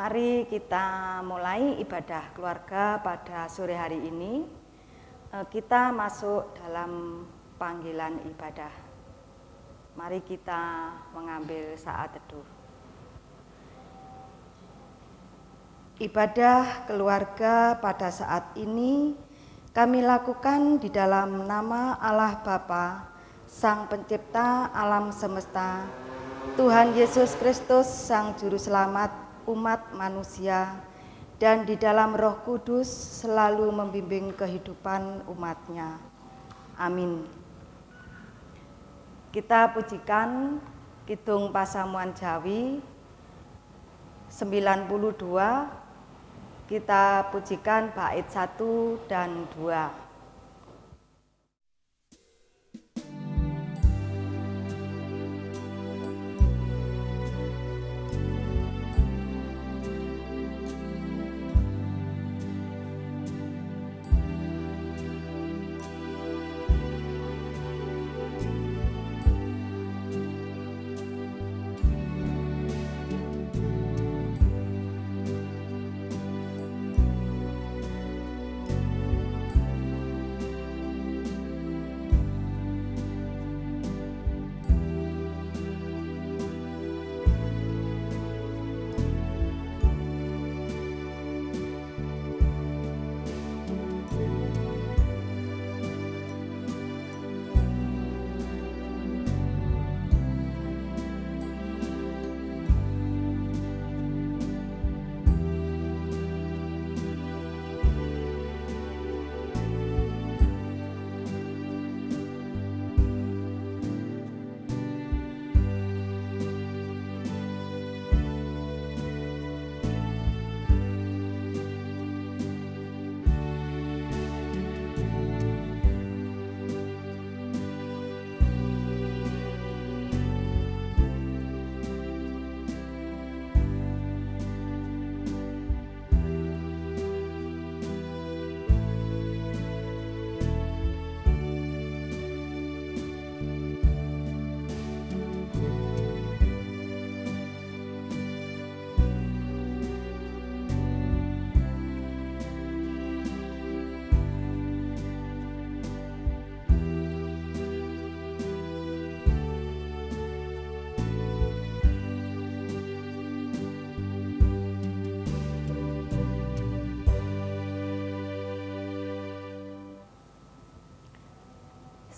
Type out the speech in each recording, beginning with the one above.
Mari kita mulai ibadah keluarga pada sore hari ini. Kita masuk dalam panggilan ibadah. Mari kita mengambil saat teduh. Ibadah keluarga pada saat ini kami lakukan di dalam nama Allah Bapa, Sang Pencipta alam semesta, Tuhan Yesus Kristus, Sang Juru Selamat umat manusia, dan di dalam Roh Kudus selalu membimbing kehidupan umatnya. Amin. Kita pujikan Kidung Pasamuan Jawi 92, kita pujikan bait 1 dan 2.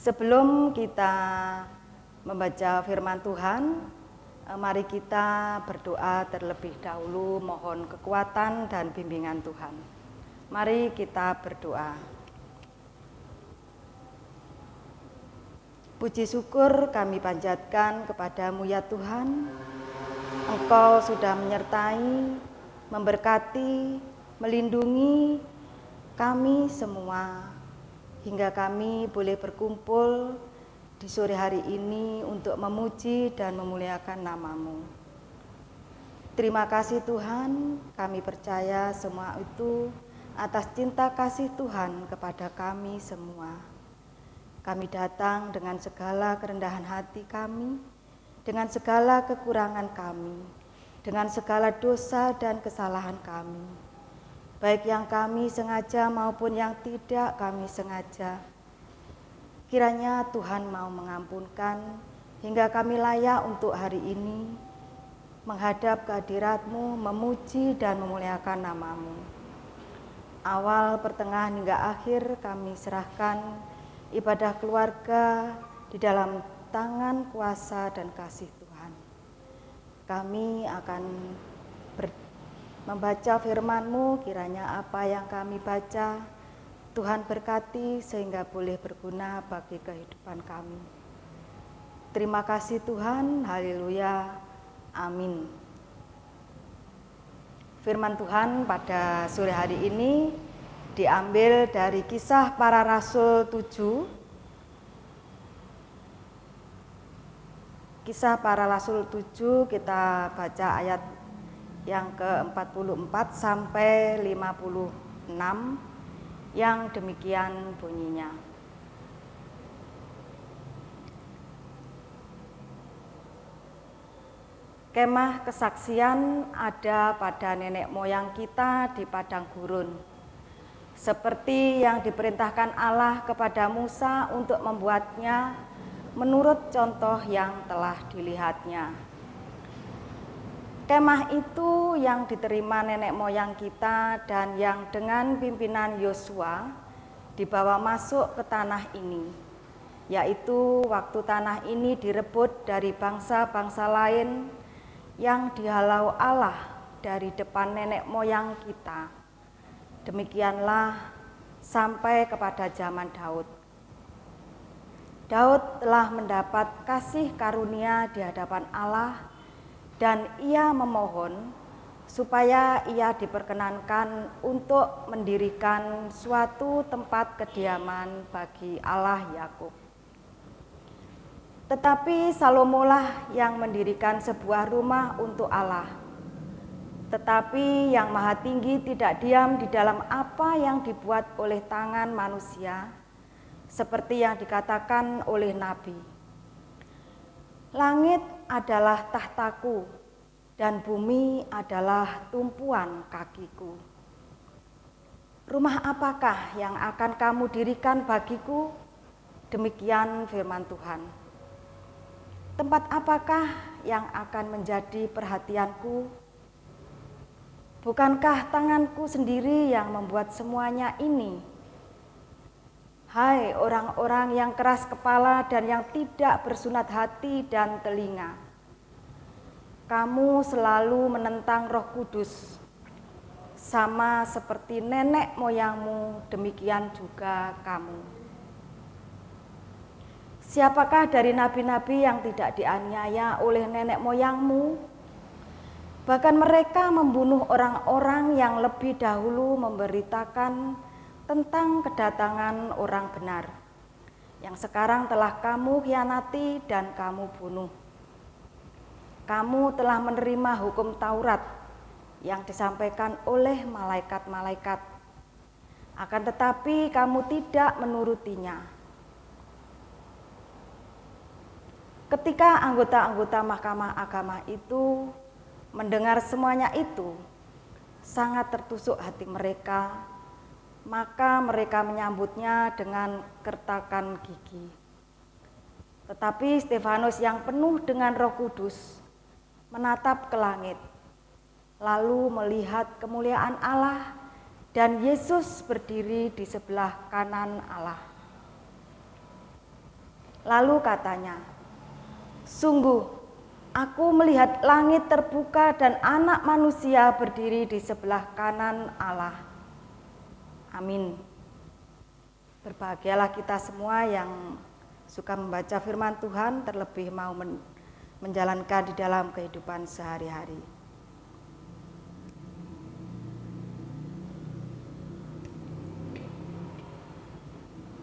Sebelum kita membaca firman Tuhan, mari kita berdoa terlebih dahulu mohon kekuatan dan bimbingan Tuhan. Mari kita berdoa. Puji syukur kami panjatkan kepadamu ya Tuhan. Engkau sudah menyertai, memberkati, melindungi kami semua, hingga kami boleh berkumpul di sore hari ini untuk memuji dan memuliakan nama-Mu. Terima kasih Tuhan, kami percaya semua itu atas cinta kasih Tuhan kepada kami semua. Kami datang dengan segala kerendahan hati kami, dengan segala kekurangan kami, dengan segala dosa dan kesalahan kami, baik yang kami sengaja maupun yang tidak kami sengaja. Kiranya Tuhan mau mengampunkan hingga kami layak untuk hari ini menghadap kehadirat-Mu, memuji dan memuliakan nama-Mu. Awal, pertengahan hingga akhir kami serahkan ibadah keluarga di dalam tangan kuasa dan kasih Tuhan. Kami akan membaca firman-Mu, kiranya apa yang kami baca, Tuhan berkati sehingga boleh berguna bagi kehidupan kami. Terima kasih Tuhan, haleluya, amin. Firman Tuhan pada sore hari ini diambil dari Kisah Para Rasul 7. Kisah Para Rasul 7 kita baca ayat yang ke-44 sampai 56 yang demikian bunyinya. Kemah kesaksian ada pada nenek moyang kita di padang gurun. Seperti yang diperintahkan Allah kepada Musa untuk membuatnya menurut contoh yang telah dilihatnya. Kemah itu yang diterima nenek moyang kita dan yang dengan pimpinan Yosua dibawa masuk ke tanah ini, yaitu waktu tanah ini direbut dari bangsa-bangsa lain yang dihalau Allah dari depan nenek moyang kita. Demikianlah sampai kepada zaman Daud. Daud telah mendapat kasih karunia di hadapan Allah dan ia memohon supaya ia diperkenankan untuk mendirikan suatu tempat kediaman bagi Allah Yakub. Tetapi Salomolah yang mendirikan sebuah rumah untuk Allah. Tetapi yang Maha Tinggi tidak diam di dalam apa yang dibuat oleh tangan manusia, seperti yang dikatakan oleh Nabi. Langit adalah tahtaku, dan bumi adalah tumpuan kakiku. Rumah apakah yang akan kamu dirikan bagiku? Demikian firman Tuhan. Tempat apakah yang akan menjadi perhatianku? Bukankah tanganku sendiri yang membuat semuanya ini? Hai orang-orang yang keras kepala dan yang tidak bersunat hati dan telinga. Kamu selalu menentang Roh Kudus. Sama seperti nenek moyangmu, demikian juga kamu. Siapakah dari nabi-nabi yang tidak dianiaya oleh nenek moyangmu? Bahkan mereka membunuh orang-orang yang lebih dahulu memberitakan tentang kedatangan orang benar, yang sekarang telah kamu khianati dan kamu bunuh. Kamu telah menerima hukum Taurat yang disampaikan oleh malaikat-malaikat, akan tetapi kamu tidak menurutinya. Ketika anggota-anggota Mahkamah Agama itu mendengar semuanya itu, sangat tertusuk hati mereka, maka mereka menyambutnya dengan kertakan gigi. Tetapi Stefanus yang penuh dengan Roh Kudus menatap ke langit, lalu melihat kemuliaan Allah dan Yesus berdiri di sebelah kanan Allah. Lalu katanya, "Sungguh, aku melihat langit terbuka dan Anak Manusia berdiri di sebelah kanan Allah." Amin. Berbahagialah kita semua yang suka membaca firman Tuhan, terlebih mau menjalankan di dalam kehidupan sehari-hari.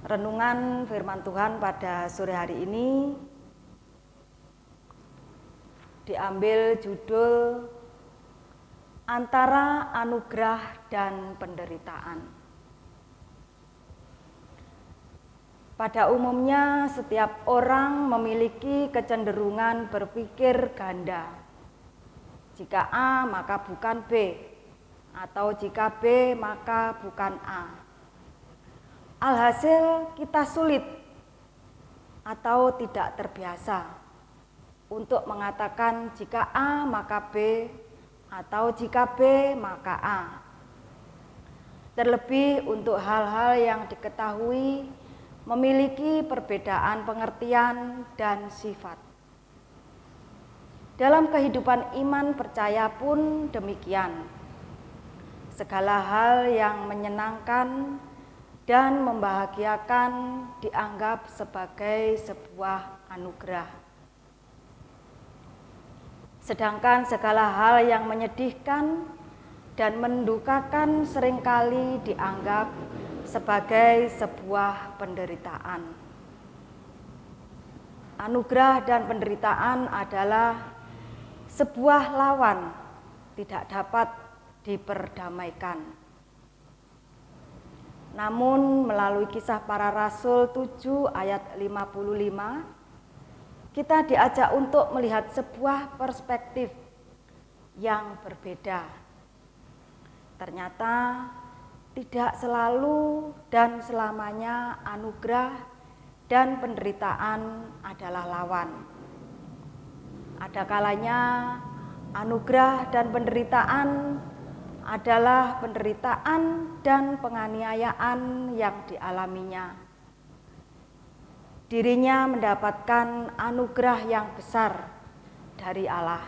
Renungan firman Tuhan pada sore hari ini diambil judul Antara Anugerah dan Penderitaan. Pada umumnya setiap orang memiliki kecenderungan berpikir ganda. Jika A maka bukan B, atau jika B maka bukan A. Alhasil kita sulit atau tidak terbiasa untuk mengatakan jika A maka B atau jika B maka A. Terlebih untuk hal-hal yang diketahui memiliki perbedaan pengertian dan sifat. Dalam kehidupan iman percaya pun demikian. Segala hal yang menyenangkan dan membahagiakan dianggap sebagai sebuah anugerah. Sedangkan segala hal yang menyedihkan dan mendukakan seringkali dianggap sebagai sebuah penderitaan. Anugerah dan penderitaan adalah sebuah lawan, tidak dapat diperdamaikan. Namun melalui Kisah Para Rasul 7 ayat 55, kita diajak untuk melihat sebuah perspektif yang berbeda. Ternyata tidak selalu dan selamanya anugerah dan penderitaan adalah lawan. Ada kalanya anugerah dan penderitaan adalah penderitaan dan penganiayaan yang dialaminya. Dirinya mendapatkan anugerah yang besar dari Allah.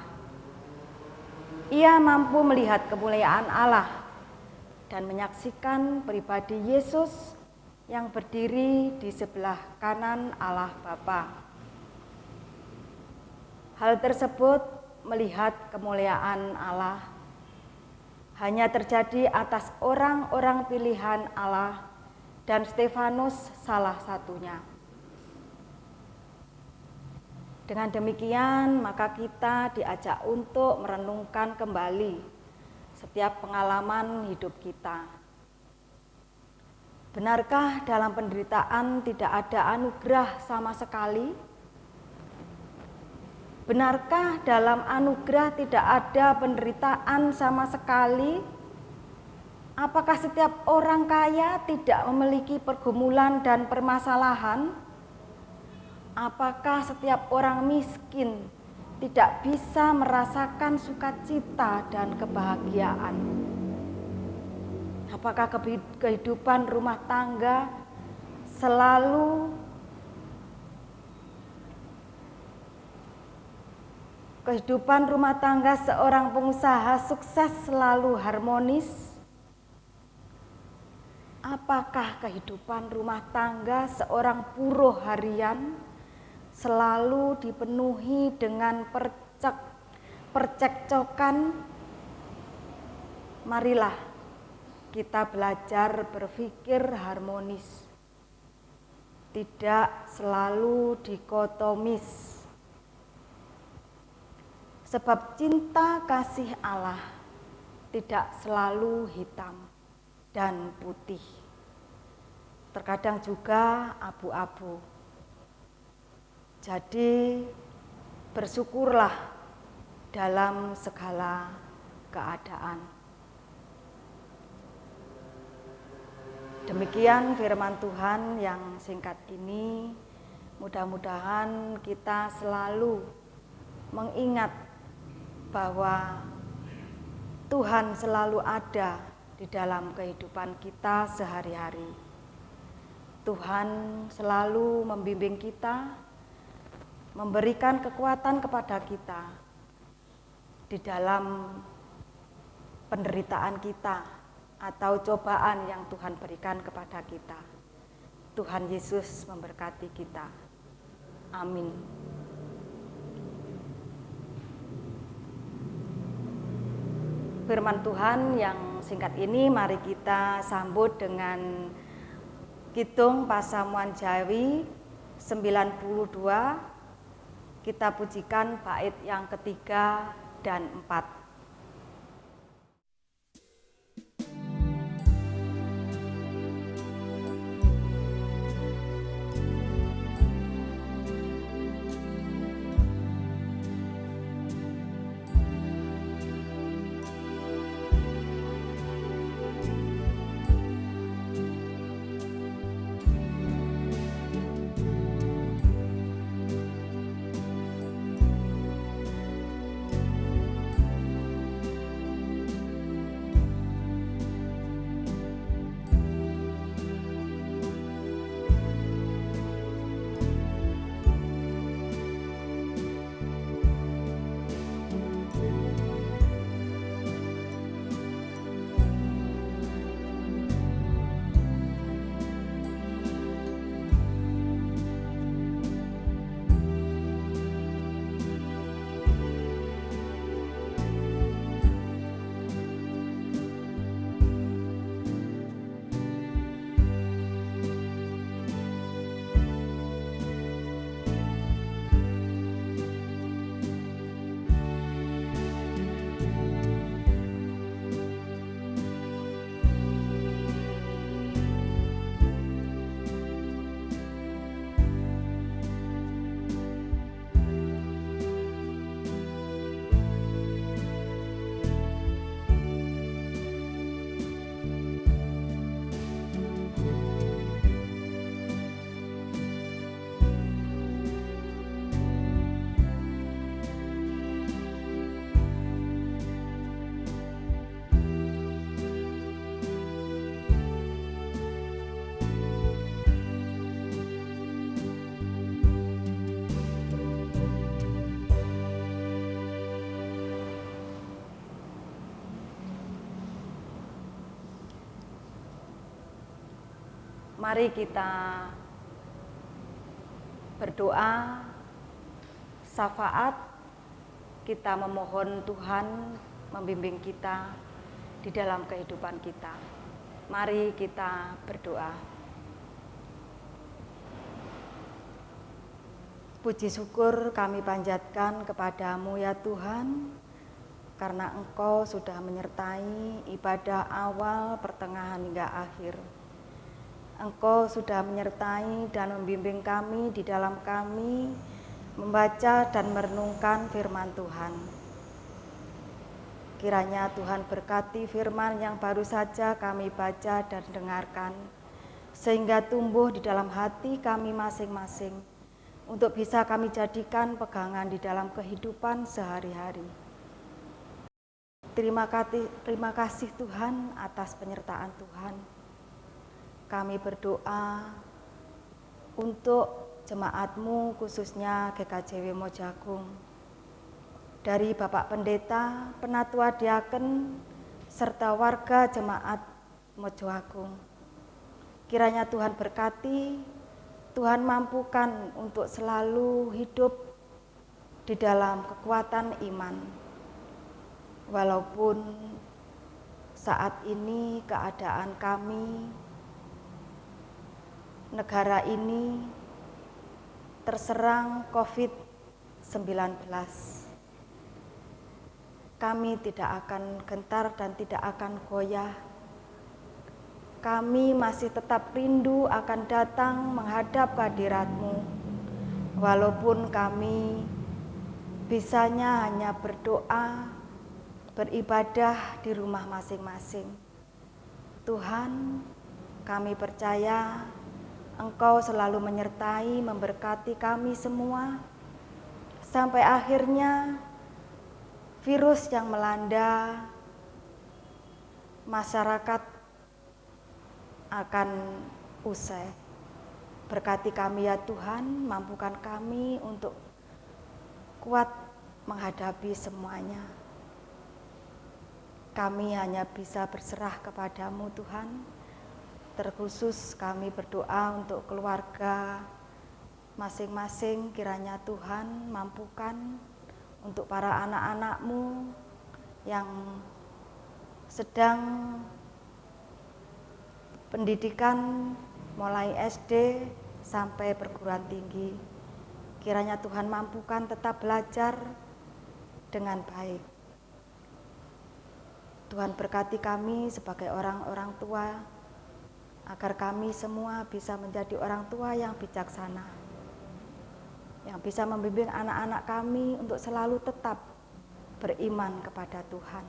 Ia mampu melihat kemuliaan Allah dan menyaksikan pribadi Yesus yang berdiri di sebelah kanan Allah Bapa. Hal tersebut, melihat kemuliaan Allah, hanya terjadi atas orang-orang pilihan Allah, dan Stefanus salah satunya. Dengan demikian, maka kita diajak untuk merenungkan kembali setiap pengalaman hidup kita. Benarkah dalam penderitaan tidak ada anugerah sama sekali? Benarkah dalam anugerah tidak ada penderitaan sama sekali? Apakah setiap orang kaya tidak memiliki pergumulan dan permasalahan? Apakah setiap orang miskin tidak bisa merasakan sukacita dan kebahagiaan? Apakah kehidupan rumah tangga seorang pengusaha sukses selalu harmonis? Apakah kehidupan rumah tangga seorang buruh harian selalu dipenuhi dengan percekcokan? Marilah kita belajar berpikir harmonis, tidak selalu dikotomis. Sebab cinta kasih Allah tidak selalu hitam dan putih. Terkadang juga abu-abu. Jadi bersyukurlah dalam segala keadaan. Demikian firman Tuhan yang singkat ini. Mudah-mudahan kita selalu mengingat bahwa Tuhan selalu ada di dalam kehidupan kita sehari-hari. Tuhan selalu membimbing kita, memberikan kekuatan kepada kita di dalam penderitaan kita atau cobaan yang Tuhan berikan kepada kita. Tuhan Yesus memberkati kita. Amin. Firman Tuhan yang singkat ini mari kita sambut dengan Kidung Pasamuan Jawi 92. Kita pujikan bait yang ketiga dan 4. Mari kita berdoa, syafaat, kita memohon Tuhan membimbing kita di dalam kehidupan kita. Mari kita berdoa. Puji syukur kami panjatkan kepadamu ya Tuhan, karena Engkau sudah menyertai ibadah awal, pertengahan hingga akhir. Engkau sudah menyertai dan membimbing kami di dalam kami membaca dan merenungkan firman Tuhan. Kiranya Tuhan berkati firman yang baru saja kami baca dan dengarkan, sehingga tumbuh di dalam hati kami masing-masing, untuk bisa kami jadikan pegangan di dalam kehidupan sehari-hari. Terima kasih Tuhan atas penyertaan Tuhan. Kami berdoa untuk jemaat-Mu, khususnya GKJW Mojagung, dari Bapak Pendeta, Penatua Diaken, serta warga jemaat Mojagung. Kiranya Tuhan berkati, Tuhan mampukan untuk selalu hidup di dalam kekuatan iman. Walaupun saat ini keadaan kami, negara ini terserang COVID-19. Kami tidak akan gentar dan tidak akan goyah. Kami masih tetap rindu akan datang menghadap kehadirat-Mu. Walaupun kami bisanya hanya berdoa, beribadah di rumah masing-masing. Tuhan, kami percaya Engkau selalu menyertai, memberkati kami semua, sampai akhirnya virus yang melanda masyarakat akan usai. Berkati kami ya Tuhan, mampukan kami untuk kuat menghadapi semuanya. Kami hanya bisa berserah kepadamu Tuhan. Terkhusus kami berdoa untuk keluarga masing-masing, kiranya Tuhan mampukan untuk para anak-anak-Mu yang sedang pendidikan mulai SD sampai perguruan tinggi. Kiranya Tuhan mampukan tetap belajar dengan baik. Tuhan berkati kami sebagai orang-orang tua, agar kami semua bisa menjadi orang tua yang bijaksana, yang bisa membimbing anak-anak kami untuk selalu tetap beriman kepada Tuhan.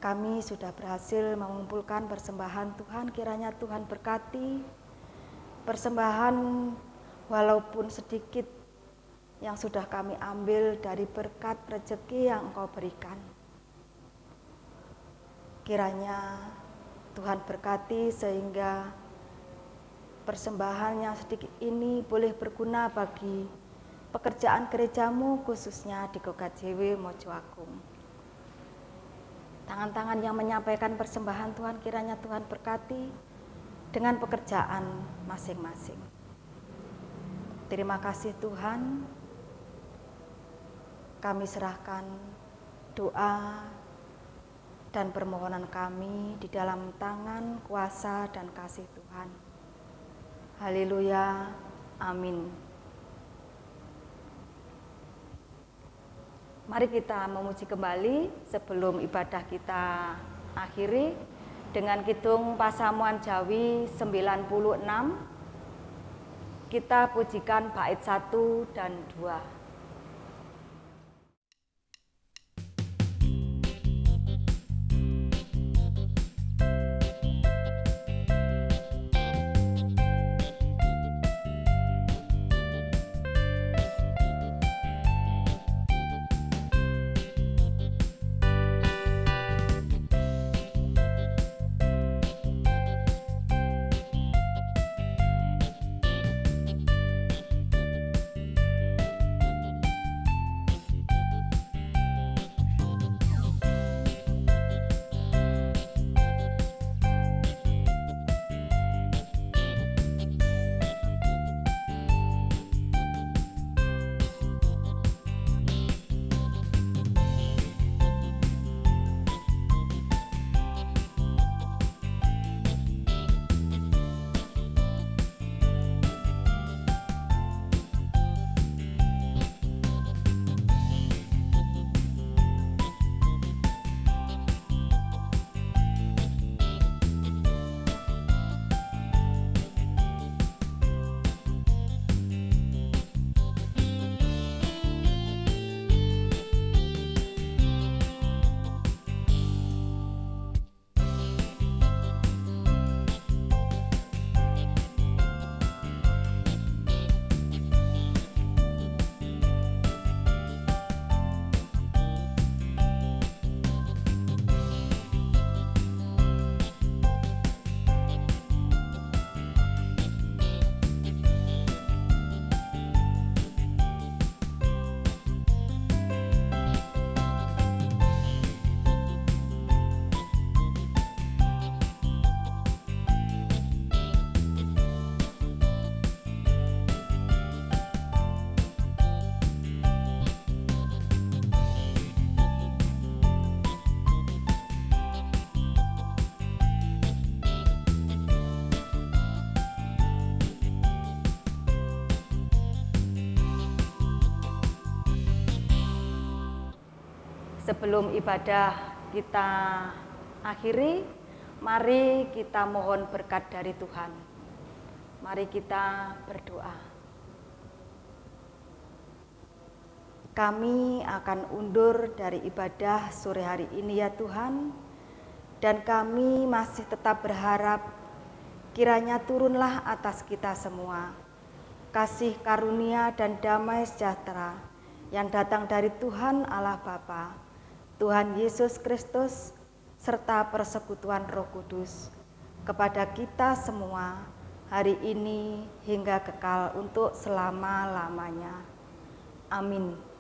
Kami sudah berhasil mengumpulkan persembahan Tuhan, kiranya Tuhan berkati persembahan walaupun sedikit yang sudah kami ambil dari berkat rezeki yang Engkau berikan. Kiranya Tuhan berkati sehingga persembahan yang sedikit ini boleh berguna bagi pekerjaan gereja-Mu, khususnya di GKJW Mojagung. Tangan-tangan yang menyampaikan persembahan Tuhan, kiranya Tuhan berkati dengan pekerjaan masing-masing. Terima kasih Tuhan, kami serahkan doa dan permohonan kami di dalam tangan kuasa dan kasih Tuhan. Haleluya, amin. Mari kita memuji kembali sebelum ibadah kita akhiri dengan kidung Pasamuan Jawi 96. Kita pujikan bait 1 dan 2. Sebelum ibadah kita akhiri, mari kita mohon berkat dari Tuhan. Mari kita berdoa. Kami akan undur dari ibadah sore hari ini ya Tuhan, dan kami masih tetap berharap kiranya turunlah atas kita semua kasih karunia dan damai sejahtera yang datang dari Tuhan Allah Bapa, Tuhan Yesus Kristus, serta persekutuan Roh Kudus kepada kita semua hari ini hingga kekal untuk selama-lamanya. Amin.